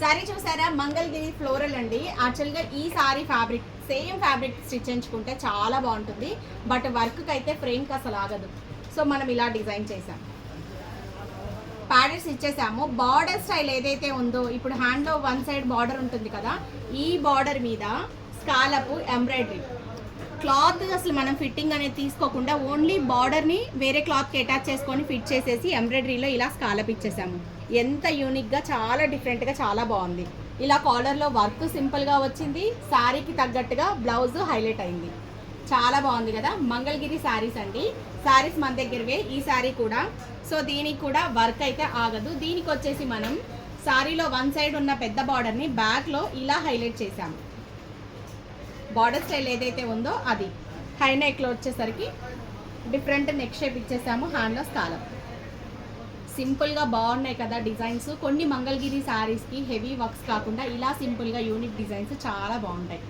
Sorry చూసారా, Mangalagiri floral అండి. యాక్చువల్గా ఈ sorry fabric same fabric stitch చేయించుకుంటే చాలా బాగుంటుంది, బట్ వర్క్కి అయితే ఫ్రేమ్కి అసలు ఆగదు. సో మనం ఇలా డిజైన్ చేసాం, ప్యాడెట్స్ ఇచ్చేసాము. బార్డర్ స్టైల్ ఏదైతే ఉందో ఇప్పుడు హ్యాండ్లో వన్ సైడ్ బార్డర్ ఉంటుంది కదా, ఈ బార్డర్ మీద స్కాలప్ ఎంబ్రాయిడరీ. క్లాత్ అసలు మనం ఫిట్టింగ్ అనేది తీసుకోకుండా ఓన్లీ బార్డర్ని వేరే క్లాత్కి అటాచ్ చేసుకొని ఫిట్ చేసేసి ఎంబ్రాయిడరీలో ఇలా స్కాలప్ ఇచ్చేసాము. ఎంత యూనిక్గా, చాలా డిఫరెంట్గా, చాలా బాగుంది. ఇలా కాలర్లో వర్క్ సింపుల్గా వచ్చింది, శారీకి తగ్గట్టుగా బ్లౌజ్ హైలైట్ అయింది. చాలా బాగుంది కదా. మంగళగిరి శారీస్ అండి, శారీస్ మన దగ్గరవే. ఈ శారీ కూడా సో దీనికి కూడా వర్క్ అయితే ఆగదు. దీనికి వచ్చేసి మనం శారీలో వన్ సైడ్ ఉన్న పెద్ద బార్డర్ని బ్యాక్లో ఇలా హైలైట్ చేసాము. బార్డర్ స్టైల్ ఏదైతే ఉందో అది హై నెక్లో వచ్చేసరికి డిఫరెంట్ నెక్ షేప్ ఇచ్చేసాము. హ్యాండ్లో స్కాలప్ సింపుల్గా బాగున్నాయి కదా డిజైన్స్. కొన్ని మంగళగిరి శారీస్కి హెవీ వర్క్స్ కాకుండా ఇలా సింపుల్గా యూనిక్ డిజైన్స్ చాలా బాగుంటాయి.